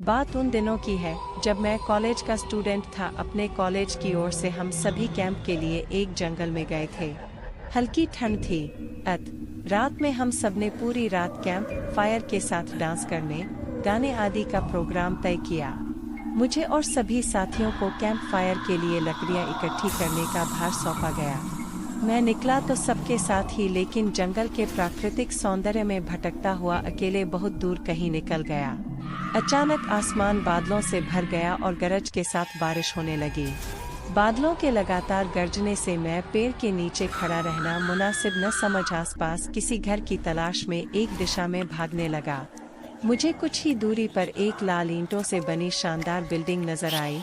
बात उन दिनों की है जब मैं कॉलेज का स्टूडेंट था। अपने कॉलेज की ओर से हम सभी कैंप के लिए एक जंगल में गए थे। हल्की ठंड थी। रात में हम सबने पूरी रात कैंप फायर के साथ डांस करने, गाने आदि का प्रोग्राम तय किया। मुझे और सभी साथियों को कैंप फायर के लिए लकड़ियां इकट्ठी करने का भार सौंपा गया। मैं निकला तो सबके साथ ही, लेकिन जंगल के प्राकृतिक सौंदर्य में भटकता हुआ अकेले बहुत दूर कहीं निकल गया। अचानक आसमान बादलों से भर गया और गरज के साथ बारिश होने लगी। बादलों के लगातार गरजने से मैं पेड़ के नीचे खड़ा रहना मुनासिब न समझ आसपास किसी घर की तलाश में एक दिशा में भागने लगा। मुझे कुछ ही दूरी पर एक लाल ईंटों से बनी शानदार बिल्डिंग नजर आई।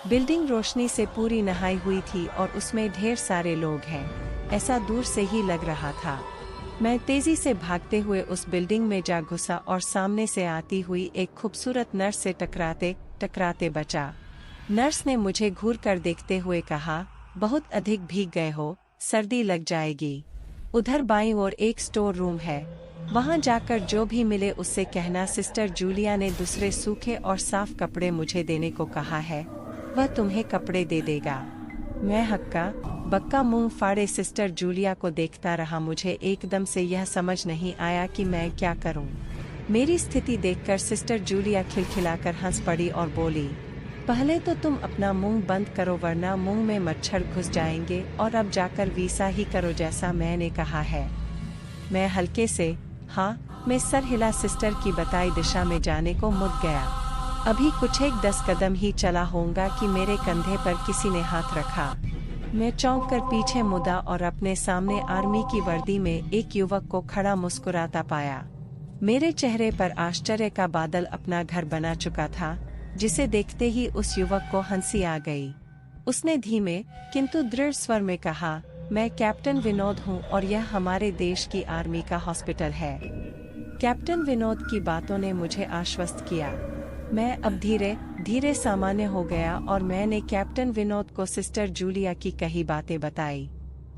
बिल्डिंग रोशनी से पूरी नहाई हुई थी और उसमें ढेर सारे लोग हैं, ऐसा दूर से ही लग रहा था। मैं तेजी से भागते हुए उस बिल्डिंग में जा घुसा और सामने से आती हुई एक खूबसूरत नर्स से टकराते टकराते बचा। नर्स ने मुझे घूर कर देखते हुए कहा, बहुत अधिक भीग गए हो, सर्दी लग जाएगी। उधर बाईं ओर एक स्टोर रूम है, वहां जाकर जो भी मिले उससे कहना सिस्टर जूलिया ने दूसरे सूखे और साफ कपड़े मुझे देने को कहा है, वह तुम्हें कपड़े दे देगा। मैं हक्का बक्का मुंह फाड़े सिस्टर जूलिया को देखता रहा। मुझे एकदम से यह समझ नहीं आया कि मैं क्या करूं। मेरी स्थिति देखकर सिस्टर जूलिया खिलखिलाकर हंस पड़ी और बोली, पहले तो तुम अपना मुंह बंद करो वरना मुंह में मच्छर घुस जाएंगे, और अब जाकर वैसा ही करो जैसा मैंने कहा है। मैं हल्के से हाँ मैं सर हिला सिस्टर की बताई दिशा में जाने को मुड़ गया। अभी कुछ एक 10 कदम ही चला होऊंगा कि मेरे कंधे पर किसी ने हाथ रखा। मैं चौंक कर पीछे मुड़ा और अपने सामने आर्मी की वर्दी में एक युवक को खड़ा मुस्कुराता पाया। मेरे चेहरे पर आश्चर्य का बादल अपना घर बना चुका था, जिसे देखते ही उस युवक को हंसी आ गई। उसने धीमे किंतु दृढ़ स्वर में कहा, मैं कैप्टन विनोद हूँ और यह हमारे देश की आर्मी का हॉस्पिटल है। कैप्टन विनोद की बातों ने मुझे आश्वस्त किया। मैं अब धीरे धीरे सामान्य हो गया और मैंने कैप्टन विनोद को सिस्टर जूलिया की कही बातें बताई।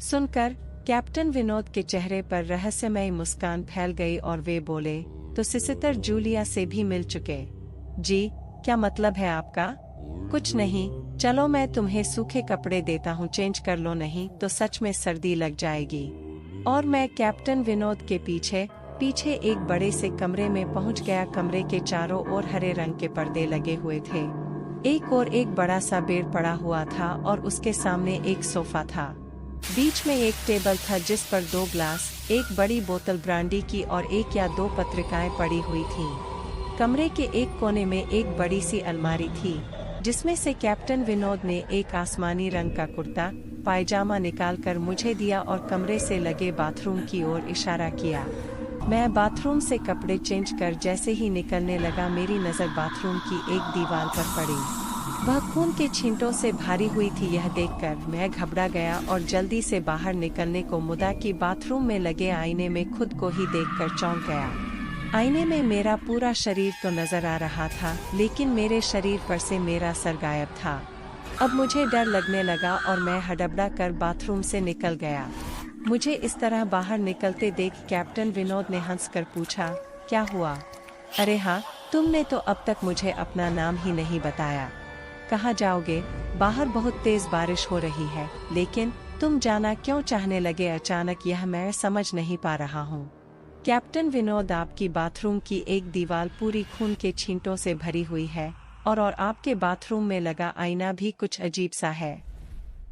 सुनकर कैप्टन विनोद के चेहरे पर रहस्यमय मुस्कान फैल गई और वे बोले, तो सिस्टर जूलिया से भी मिल चुके? जी, क्या मतलब है आपका? कुछ नहीं, चलो मैं तुम्हें सूखे कपड़े देता हूँ, चेंज कर लो, नहीं तो सच में सर्दी लग जाएगी। और मैं कैप्टन विनोद के पीछे पीछे एक बड़े से कमरे में पहुंच गया। कमरे के चारों ओर हरे रंग के पर्दे लगे हुए थे। एक और एक बड़ा सा बेड पड़ा हुआ था और उसके सामने एक सोफा था। बीच में एक टेबल था जिस पर 2 ग्लास, एक बड़ी बोतल ब्रांडी की और 1 या 2 पत्रिकाएं पड़ी हुई थीं। कमरे के एक कोने में एक बड़ी सी अलमारी थी, जिसमें से कैप्टन विनोद ने एक आसमानी रंग का कुर्ता पायजामा निकालकर मुझे दिया और कमरे से लगे बाथरूम की ओर इशारा किया। मैं बाथरूम से कपड़े चेंज कर जैसे ही निकलने लगा, मेरी नज़र बाथरूम की एक दीवार पर पड़ी। वह खून के छींटों से भारी हुई थी। यह देखकर मैं घबरा गया और जल्दी से बाहर निकलने को मुड़ा कि बाथरूम में लगे आईने में खुद को ही देखकर चौंक गया। आईने में मेरा पूरा शरीर तो नजर आ रहा था, लेकिन मेरे शरीर पर से मेरा सर गायब था। अब मुझे डर लगने लगा और मैं हड़बड़ा कर बाथरूम से निकल गया। मुझे इस तरह बाहर निकलते देख कैप्टन विनोद ने हंसकर पूछा, क्या हुआ? अरे हाँ, तुमने तो अब तक मुझे अपना नाम ही नहीं बताया। कहाँ जाओगे? बाहर बहुत तेज बारिश हो रही है, लेकिन तुम जाना क्यों चाहने लगे अचानक, यह मैं समझ नहीं पा रहा हूँ। कैप्टन विनोद, आपकी बाथरूम की एक दीवार पूरी खून के छींटों से भरी हुई है और आपके बाथरूम में लगा आईना भी कुछ अजीब सा है।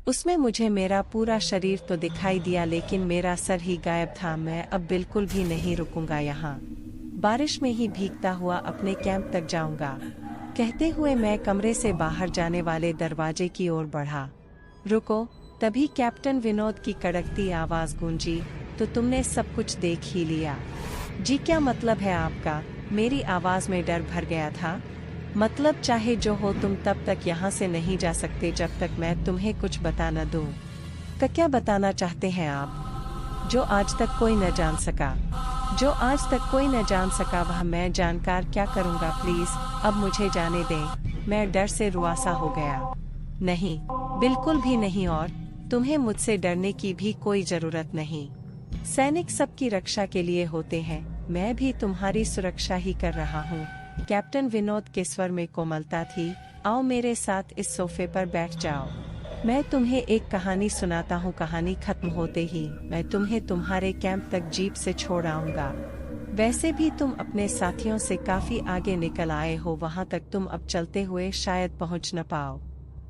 उसमें मुझे मेरा पूरा शरीर तो दिखाई दिया, लेकिन मेरा सर ही गायब था। मैं अब बिल्कुल भी नहीं रुकूंगा, यहाँ बारिश में ही भीगता हुआ अपने कैंप तक जाऊंगा। कहते हुए मैं कमरे से बाहर जाने वाले दरवाजे की ओर बढ़ा। रुको! तभी कैप्टन विनोद की कड़कती आवाज गूंजी, तो तुमने सब कुछ देख ही लिया? जी, क्या मतलब है आपका? मेरी आवाज में डर भर गया था। मतलब चाहे जो हो, तुम तब तक यहाँ से नहीं जा सकते जब तक मैं तुम्हें कुछ बता न दूं। क्या बताना चाहते हैं आप? जो आज तक कोई न जान सका। जो आज तक कोई न जान सका वह मैं जानकर क्या करूँगा? प्लीज अब मुझे जाने दें। मैं डर से रुआसा हो गया। नहीं, बिल्कुल भी नहीं, और तुम्हें मुझसे डरने की भी कोई जरूरत नहीं। सैनिक सबकी रक्षा के लिए होते हैं, मैं भी तुम्हारी सुरक्षा ही कर रहा हूँ। कैप्टन विनोद के स्वर में कोमलता थी। आओ मेरे साथ इस सोफे पर बैठ जाओ। मैं तुम्हें एक कहानी सुनाता हूँ। कहानी खत्म होते ही मैं तुम्हें तुम्हारे कैंप तक जीप से छोड़ आऊंगा। वैसे भी तुम अपने साथियों से काफी आगे निकल आए हो, वहां तक तुम अब चलते हुए शायद पहुंच न पाओ।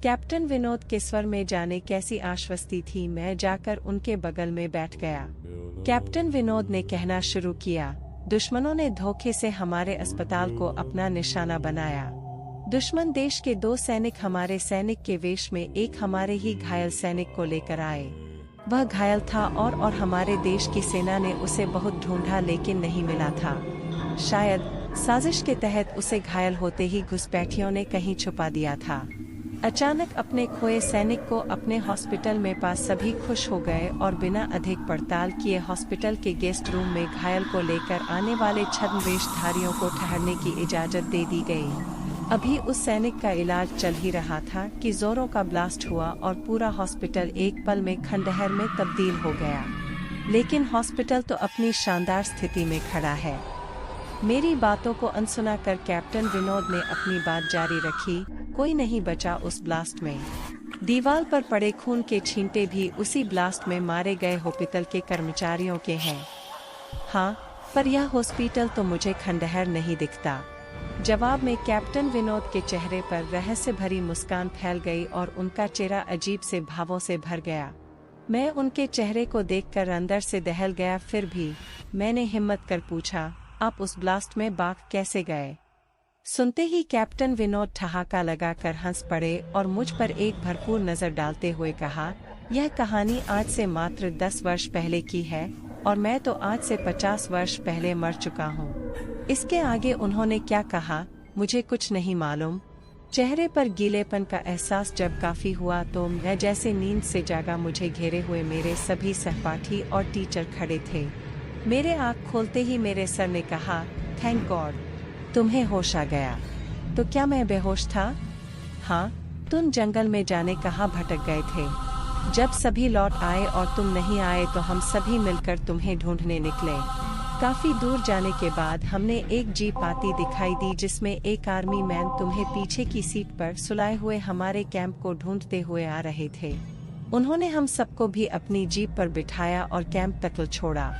कैप्टन विनोद के स्वर में जाने कैसी आश्वस्ति थी। मैं जाकर उनके बगल में बैठ गया। कैप्टन विनोद ने कहना शुरू किया, दुश्मनों ने धोखे से हमारे अस्पताल को अपना निशाना बनाया। दुश्मन देश के 2 सैनिक हमारे सैनिक के वेश में एक हमारे ही घायल सैनिक को लेकर आए। वह घायल था और हमारे देश की सेना ने उसे बहुत ढूंढा लेकिन नहीं मिला था। शायद साजिश के तहत उसे घायल होते ही घुसपैठियों ने कहीं छुपा दिया था। अचानक अपने खोए सैनिक को अपने हॉस्पिटल में पास सभी खुश हो गए और बिना अधिक पड़ताल किए हॉस्पिटल के गेस्ट रूम में घायल को लेकर आने वाले छद्मवेशधारियों को ठहरने की इजाजत दे दी गई। अभी उस सैनिक का इलाज चल ही रहा था कि जोरों का ब्लास्ट हुआ और पूरा हॉस्पिटल एक पल में खंडहर में तब्दील हो गया। लेकिन हॉस्पिटल तो अपनी शानदार स्थिति में खड़ा है। मेरी बातों को अनसुना कर कैप्टन विनोद ने अपनी बात जारी रखी। कोई नहीं बचा उस ब्लास्ट में। दीवार पर पड़े खून के छींटे भी उसी ब्लास्ट में मारे गए हॉस्पिटल के कर्मचारियों के हैं। हाँ, पर यह हॉस्पिटल तो मुझे खंडहर नहीं दिखता। जवाब में कैप्टन विनोद के चेहरे पर रहस्य भरी मुस्कान फैल गई और उनका चेहरा अजीब से भावों से भर गया। मैं उनके चेहरे को देखकर अंदर से दहल गया। फिर भी मैंने हिम्मत कर पूछा, आप उस ब्लास्ट में बाग कैसे गए? सुनते ही कैप्टन विनोद ठहाका लगाकर हंस पड़े और मुझ पर एक भरपूर नजर डालते हुए कहा, यह कहानी आज से मात्र 10 वर्ष पहले की है और मैं तो आज से 50 वर्ष पहले मर चुका हूँ। इसके आगे उन्होंने क्या कहा मुझे कुछ नहीं मालूम। चेहरे पर गीलेपन का एहसास जब काफी हुआ तो मैं जैसे नींद से जागा। मुझे घेरे हुए मेरे सभी सहपाठी और टीचर खड़े थे। मेरे आँख खोलते ही मेरे सर ने कहा, थैंक गॉड, तुम्हें होश आ गया। तो क्या मैं बेहोश था? हाँ, तुम जंगल में जाने कहाँ भटक गए थे। जब सभी लौट आए और तुम नहीं आए तो हम सभी मिलकर तुम्हें ढूंढने निकले। काफी दूर जाने के बाद हमने एक जीप आती दिखाई दी जिसमें एक आर्मी मैन तुम्हें पीछे की सीट पर सुलाए हुए हमारे कैंप को ढूंढते हुए आ रहे थे। उन्होंने हम सबको भी अपनी जीप पर बिठाया और कैंप तक छोड़ा।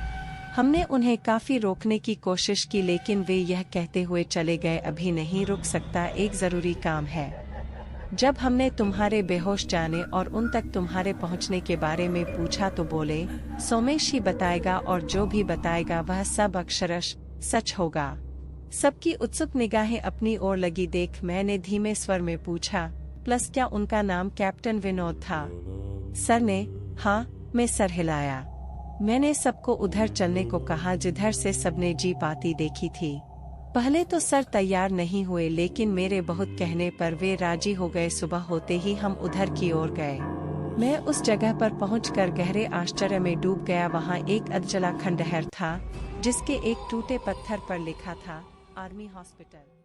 हमने उन्हें काफी रोकने की कोशिश की लेकिन वे यह कहते हुए चले गए, अभी नहीं रुक सकता, एक जरूरी काम है। जब हमने तुम्हारे बेहोश जाने और उन तक तुम्हारे पहुंचने के बारे में पूछा तो बोले, सोमेश ही बताएगा और जो भी बताएगा वह सब अक्षरश सच होगा। सबकी उत्सुक निगाहें अपनी ओर लगी देख मैंने धीमे स्वर में पूछा, प्लस क्या उनका नाम कैप्टन विनोद था? सर ने हाँ में सर हिलाया। मैंने सबको उधर चलने को कहा जिधर से सबने जीप आती देखी थी। पहले तो सर तैयार नहीं हुए लेकिन मेरे बहुत कहने पर वे राजी हो गए। सुबह होते ही हम उधर की ओर गए। मैं उस जगह पर पहुंचकर गहरे आश्चर्य में डूब गया। वहां एक अधजला खंडहर था जिसके एक टूटे पत्थर पर लिखा था आर्मी हॉस्पिटल।